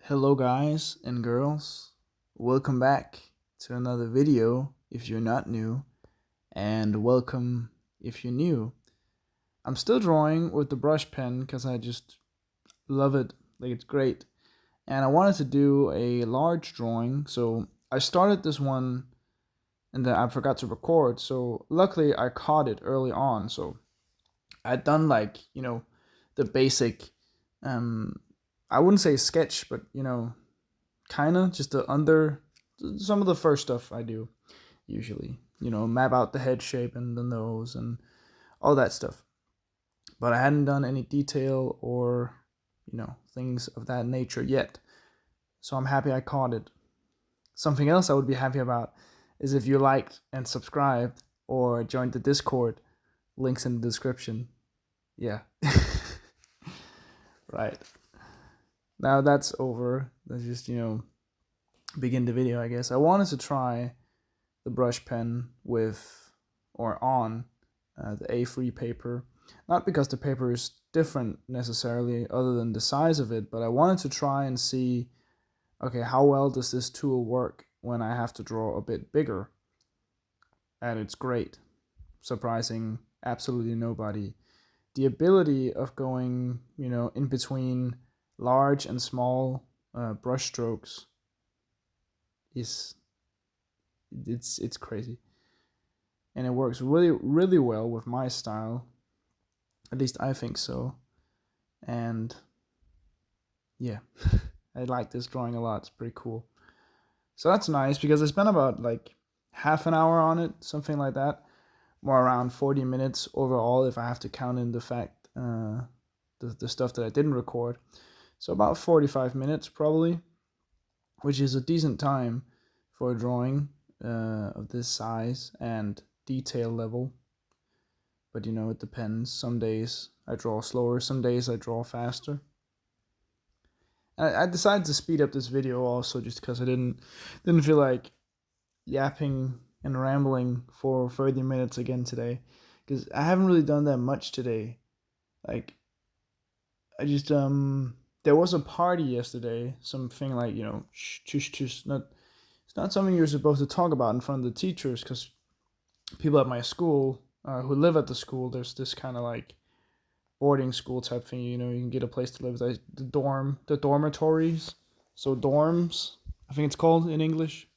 Hello guys and girls, welcome back to another video if you're not new, and welcome if you're new. I'm still drawing with the brush pen because I just love it, like it's great. And I wanted to do a large drawing, so I started this one and then I forgot to record, so luckily I caught it early on. So I'd done the basic, um, I wouldn't say sketch, but kind of just the under some of the first stuff I do usually. Map out the head shape and the nose and all that stuff. But I hadn't done any detail or things of that nature yet. So I'm happy I caught it. Something else I would be happy about is if you liked and subscribed or joined the Discord. Links in the description. Yeah. Right. Now that's over. Let's just, begin the video, I guess. I wanted to try the brush pen with or on the A3 paper. Not because the paper is different necessarily other than the size of it, but I wanted to try and see, okay, how well does this tool work when I have to draw a bit bigger? And it's great. Surprising absolutely nobody. The ability of going, in between large and small brush strokes is it's crazy, and it works really well with my style. At least I think so. And yeah, I like this drawing a lot. It's pretty cool. So that's nice because I spent about like half an hour on it, something like that. More around 40 minutes overall if I have to count in the fact the stuff that I didn't record. So about 45 minutes probably, which is a decent time for a drawing of this size and detail level. But it depends. Some days I draw slower, some days I draw faster. I decided to speed up this video also just because I didn't feel like yapping and rambling for 30 minutes again today, because I haven't really done that much today. Like, I just there was a party yesterday, something like not, it's not something you're supposed to talk about in front of the teachers, because people at my school who live at the school, there's this kind of like boarding school type thing. You can get a place to live. Like the dormitories, so dorms, I think it's called in English.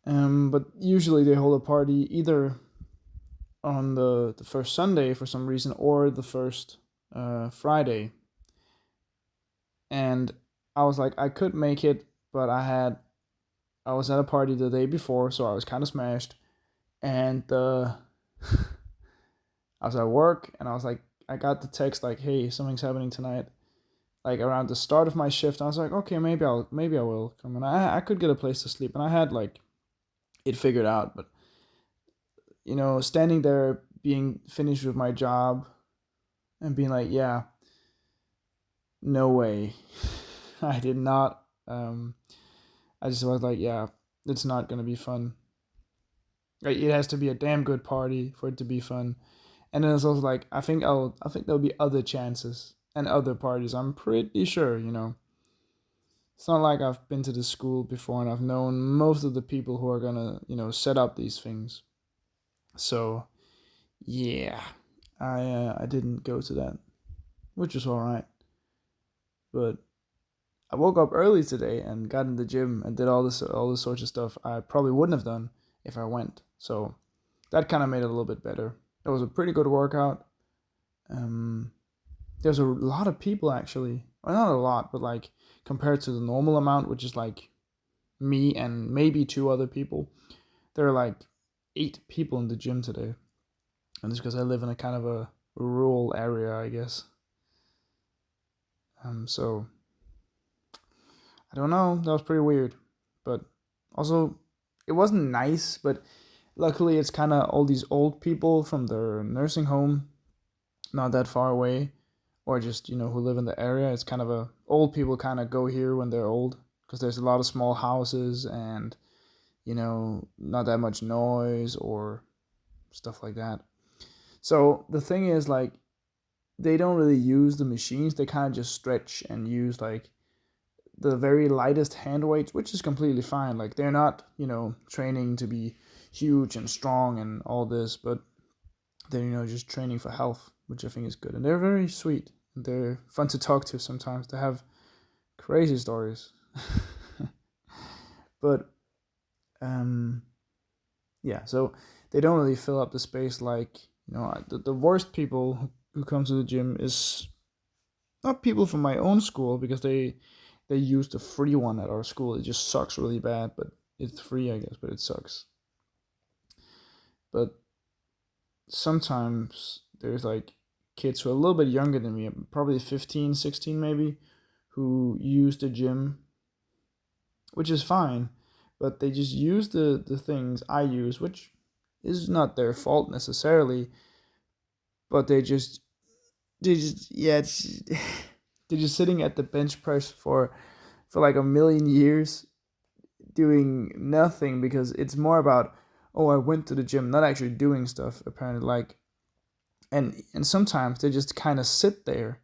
But usually they hold a party either on the first Sunday for some reason or the first Friday. And I was like, I could make it, but I was at a party the day before, so I was kind of smashed. And I was at work, and I was like, I got the text like, "Hey, something's happening tonight." Like around the start of my shift, I was like, "Okay, maybe I will come." And I could get a place to sleep, and I had like it figured out. But standing there, being finished with my job, and being like, "Yeah, no way," I did not. I just was like, "Yeah, it's not gonna be fun. Like, it has to be a damn good party for it to be fun." And then it's also like, I think there'll be other chances and other parties. I'm pretty sure. It's not like I've been to the school before and I've known most of the people who are gonna, set up these things. So yeah, I didn't go to that, which is all right. But I woke up early today and got in the gym and did all this sorts of stuff I probably wouldn't have done if I went. So that kind of made it a little bit better. It was a pretty good workout. Um, there's a lot of people actually. Well, not a lot, but like compared to the normal amount, which is like me and maybe two other people, there are like 8 people in the gym today. And it's because I live in a kind of a rural area, I guess. So I don't know. That was pretty weird, but also it wasn't nice. But luckily, it's kind of all these old people from their nursing home, not that far away, or just who live in the area. It's kind of a old people kind of go here when they're old because there's a lot of small houses and not that much noise or stuff like that. So the thing is, like, they don't really use the machines. They kind of just stretch and use like the very lightest hand weights, which is completely fine. Like they're not, training to be huge and strong and all this, but they're, just training for health, which I think is good. And they're very sweet. They're fun to talk to sometimes. They have crazy stories. But yeah, so they don't really fill up the space like, the worst people who come to the gym is not people from my own school, because they use the free one at our school. It just sucks really bad, but it's free, I guess, but it sucks. But sometimes there's like kids who are a little bit younger than me, probably 15, 16 maybe, who use the gym, which is fine, but they just use the things I use, which is not their fault necessarily, but yeah, they're just sitting at the bench press for like a million years doing nothing, because it's more about, oh, I went to the gym, not actually doing stuff apparently. Like, and sometimes they just kind of sit there,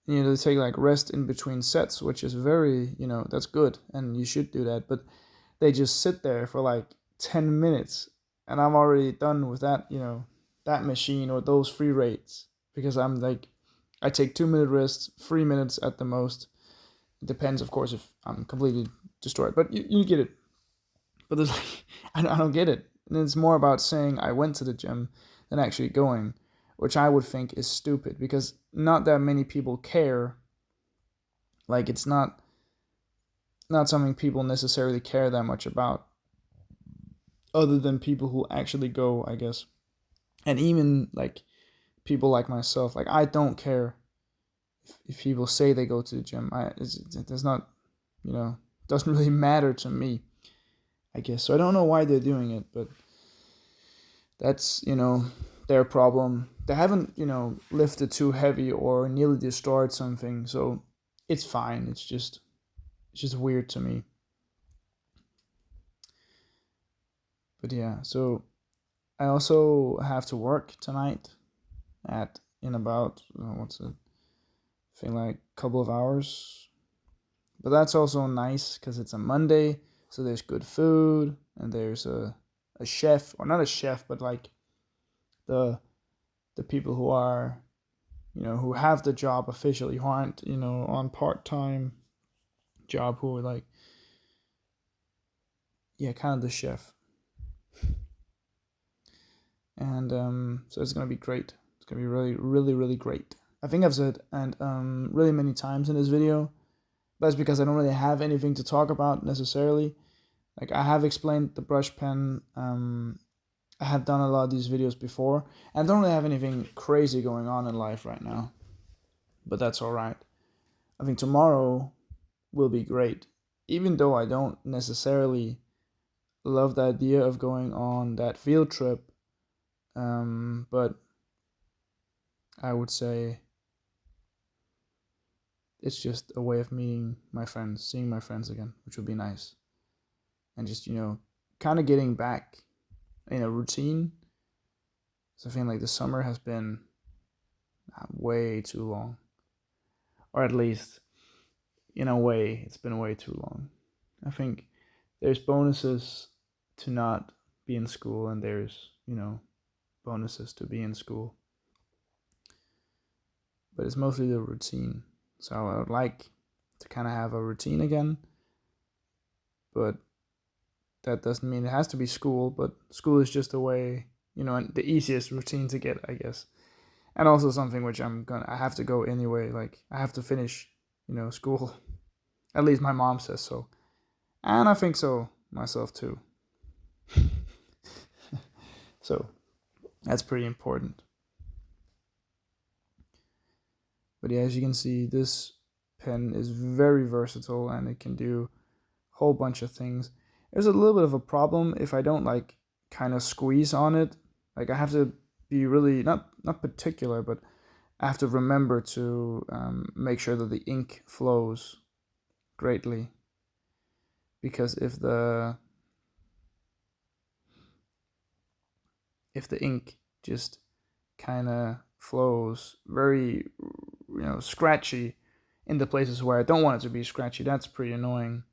they take like rest in between sets, which is very, that's good, and you should do that. But they just sit there for like 10 minutes, and I'm already done with that, that machine or those free rates, because I'm like, I take 2 minute rests, 3 minutes at the most. It depends, of course, if I'm completely destroyed, but you get it. But there's like, I don't get it. And it's more about saying I went to the gym than actually going, which I would think is stupid, because not that many people care. Like, it's not something people necessarily care that much about, other than people who actually go, I guess. And even like people like myself, like I don't care if people say they go to the gym. It does not, doesn't really matter to me, I guess. So I don't know why they're doing it, but that's, their problem. They haven't, lifted too heavy or nearly destroyed something, so it's fine. It's just weird to me. But yeah, so I also have to work tonight in about, what's it? I think like a couple of hours. But that's also nice because it's a Monday, so there's good food, and there's a chef, or not a chef, but like the people who are, who have the job officially, who aren't, on part-time job, who are like, yeah, kind of the chef. And so it's gonna be great. It's gonna be really, really, really great. I think I've said and really many times in this video, but it's because I don't really have anything to talk about necessarily. Like, I have explained the brush pen. I have done a lot of these videos before, and I don't really have anything crazy going on in life right now, but that's all right. I think tomorrow will be great, even though I don't necessarily love the idea of going on that field trip. But I would say it's just a way of meeting my friends, seeing my friends again, which would be nice. And just, kind of getting back in a routine. So I feel like the summer has been way too long. Or at least, in a way, it's been way too long. I think there's bonuses to not be in school, and there's, bonuses to be in school. But it's mostly the routine. So I would like to kind of have a routine again. But that doesn't mean it has to be school, but school is just a way, the easiest routine to get, I guess. And also something which I have to go anyway. Like, I have to finish, school. At least my mom says so. And I think so myself too. So that's pretty important. But yeah, as you can see, this pen is very versatile, and it can do a whole bunch of things. There's a little bit of a problem if I don't like kind of squeeze on it. Like, I have to be really not particular, but I have to remember to make sure that the ink flows greatly. Because if the ink just kind of flows very, scratchy, in the places where I don't want it to be scratchy. That's pretty annoying.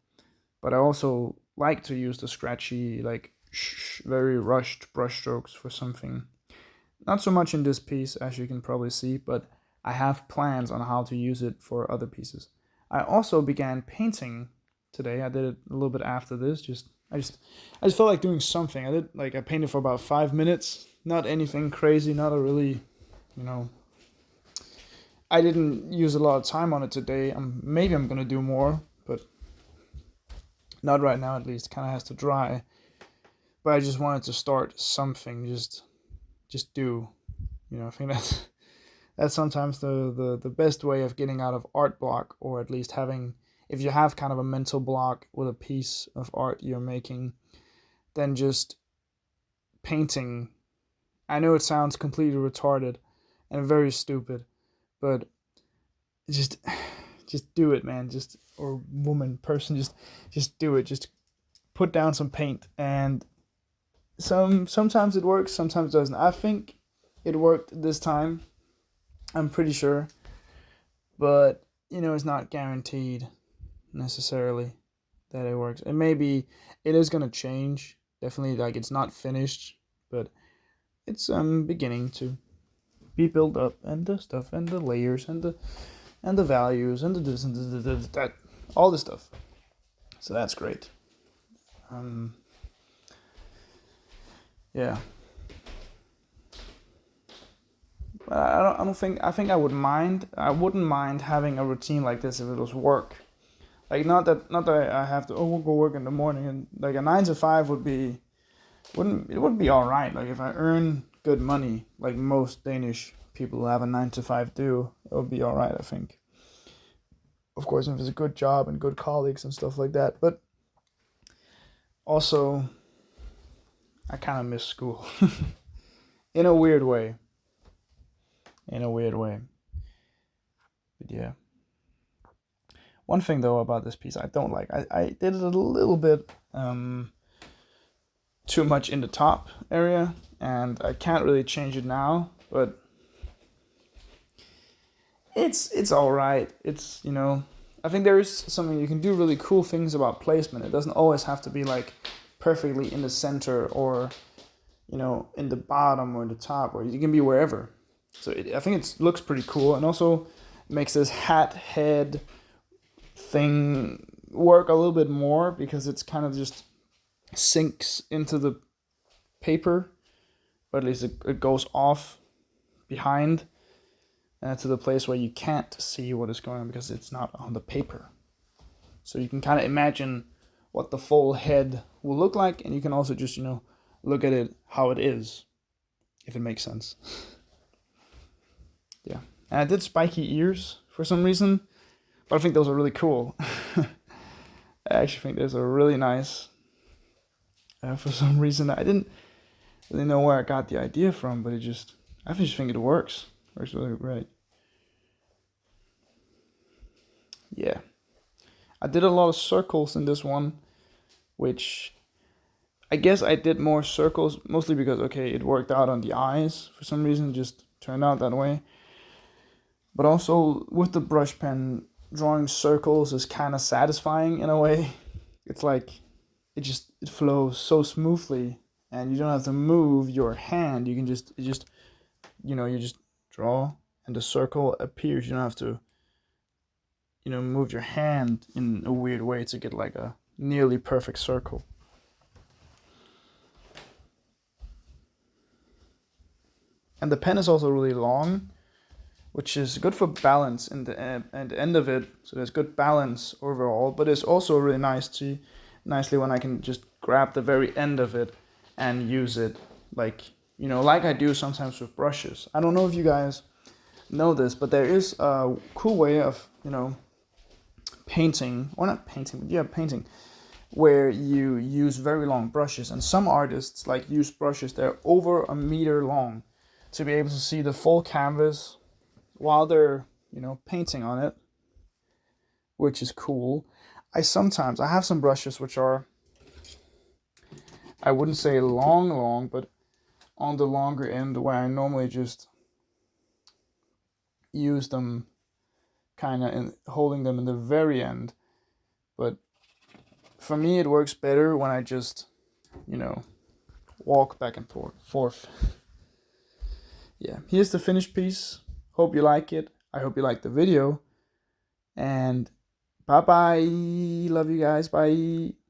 But I also like to use the scratchy, like very rushed brush strokes for something. Not so much in this piece, as you can probably see, but I have plans on how to use it for other pieces. I also began painting today. I did it a little bit after this. I just felt like doing something. I painted for about 5 minutes. Not anything crazy. Not a really, I didn't use a lot of time on it today. Maybe I'm gonna do more, but not right now. At least, kind of has to dry. But I just wanted to start something. Just do. I think that's sometimes the best way of getting out of art block, or at least having, if you have kind of a mental block with a piece of art you're making, then just painting. I know it sounds completely retarded and very stupid, but just do it, man. Or woman, person, just do it. Just put down some paint, and sometimes it works, sometimes it doesn't. I think it worked this time. I'm pretty sure, but it's not guaranteed necessarily that it works. And maybe it is gonna change. Definitely, like, it's not finished, but it's beginning to be built up, and the stuff, and the layers, and the values, and the this and that, all this stuff. So that's great. Yeah. But I think I wouldn't mind having a routine like this if it was work. Like, not that I have to go work in the morning, and like a 9 to 5 would be all right. Like, if I earn good money, like most Danish people who have a 9 to 5 do, it would be all right, I think. Of course, if it's a good job and good colleagues and stuff like that. But also, I kind of miss school in a weird way. But yeah. One thing though about this piece I don't like, I did it a little bit too much in the top area, and I can't really change it now, but it's all right. It's, I think there is something you can do really cool things about placement. It doesn't always have to be like perfectly in the center, or in the bottom or in the top, or you can be wherever. So I think it looks pretty cool, and also makes this hat head thing work a little bit more, because it's kind of just sinks into the paper, or at least it goes off behind to the place where you can't see what is going on because it's not on the paper. So you can kind of imagine what the full head will look like, and you can also just look at it how it is, if it makes sense. Yeah, and I did spiky ears for some reason, but I think those are really cool. I actually think those are really nice. For some reason, I didn't really know where I got the idea from, but I just think it works. Works really great. Yeah, I did a lot of circles in this one, which I guess I did more circles mostly because, okay, it worked out on the eyes for some reason, just turned out that way. But also with the brush pen, drawing circles is kind of satisfying in a way. It's like it flows so smoothly, and you don't have to move your hand. You can you just draw, and the circle appears. You don't have to move your hand in a weird way to get like a nearly perfect circle. And the pen is also really long, which is good for balance in the end of it. So there's good balance overall, but it's also really nicely when I can just grab the very end of it and use it like I do sometimes with brushes. I don't know if you guys know this, but there is a cool way of painting, or not painting, but yeah, painting, where you use very long brushes, and some artists use brushes that are over a meter long to be able to see the full canvas while they're painting on it, which is cool. I have some brushes which are, I wouldn't say long, but on the longer end, where I normally just use them kind of holding them in the very end. But for me, it works better when I just, walk back and forth. Yeah, here's the finished piece. Hope you like it. I hope you like the video. And bye bye. Love you guys. Bye.